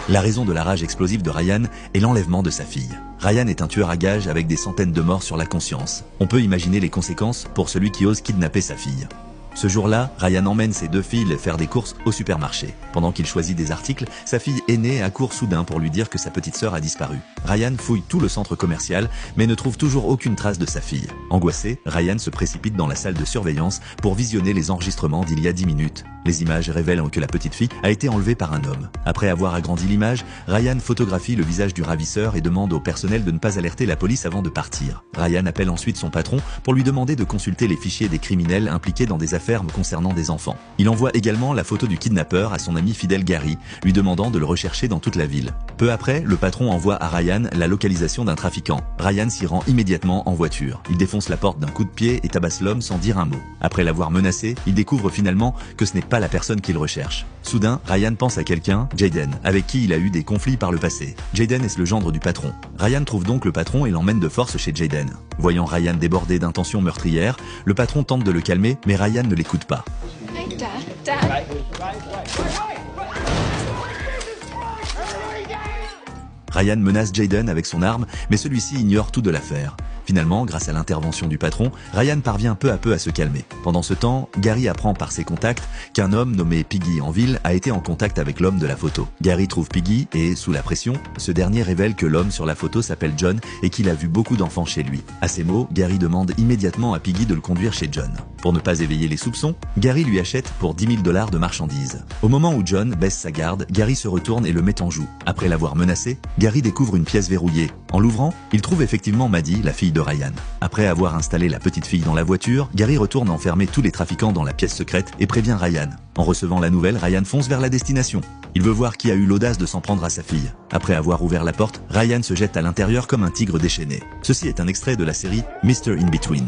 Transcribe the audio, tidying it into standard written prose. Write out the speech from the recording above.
La raison de la rage explosive de Ryan est l'enlèvement de sa fille. Ryan est un tueur à gages avec des centaines de morts sur la conscience. On peut imaginer les conséquences pour celui qui ose kidnapper sa fille. Ce jour-là, Ryan emmène ses deux filles faire des courses au supermarché. Pendant qu'il choisit des articles, sa fille aînée accourt soudain pour lui dire que sa petite sœur a disparu. Ryan fouille tout le centre commercial, mais ne trouve toujours aucune trace de sa fille. Angoissé, Ryan se précipite dans la salle de surveillance pour visionner les enregistrements d'il y a 10 minutes. Les images révèlent que la petite fille a été enlevée par un homme. Après avoir agrandi l'image, Ryan photographie le visage du ravisseur et demande au personnel de ne pas alerter la police avant de partir. Ryan appelle ensuite son patron pour lui demander de consulter les fichiers des criminels impliqués dans des affaires concernant des enfants. Il envoie également la photo du kidnappeur à son ami fidèle Gary, lui demandant de le rechercher dans toute la ville. Peu après, le patron envoie à Ryan la localisation d'un trafiquant. Ryan s'y rend immédiatement en voiture. Il défonce la porte d'un coup de pied et tabasse l'homme sans dire un mot. Après l'avoir menacé, il découvre finalement que ce n'est pas la personne qu'il recherche. Soudain, Ryan pense à quelqu'un, Jaden, avec qui il a eu des conflits par le passé. Jaden est le gendre du patron. Ryan trouve donc le patron et l'emmène de force chez Jaden. Voyant Ryan débordé d'intentions meurtrières, le patron tente de le calmer, mais Ryan ne l'écoute pas. Hey, Dad. Ryan menace Jaden avec son arme, mais celui-ci ignore tout de l'affaire. Finalement, grâce à l'intervention du patron, Ryan parvient peu à peu à se calmer. Pendant ce temps, Gary apprend par ses contacts qu'un homme nommé Piggy en ville a été en contact avec l'homme de la photo. Gary trouve Piggy et, sous la pression, ce dernier révèle que l'homme sur la photo s'appelle John et qu'il a vu beaucoup d'enfants chez lui. À ces mots, Gary demande immédiatement à Piggy de le conduire chez John. Pour ne pas éveiller les soupçons, Gary lui achète pour 10 000 $ de marchandises. Au moment où John baisse sa garde, Gary se retourne et le met en joue. Après l'avoir menacé, Gary découvre une pièce verrouillée. En l'ouvrant, il trouve effectivement Maddie, la fille de Ryan. Après avoir installé la petite fille dans la voiture, Gary retourne enfermer tous les trafiquants dans la pièce secrète et prévient Ryan. En recevant la nouvelle, Ryan fonce vers la destination. Il veut voir qui a eu l'audace de s'en prendre à sa fille. Après avoir ouvert la porte, Ryan se jette à l'intérieur comme un tigre déchaîné. Ceci est un extrait de la série Mr. In Between.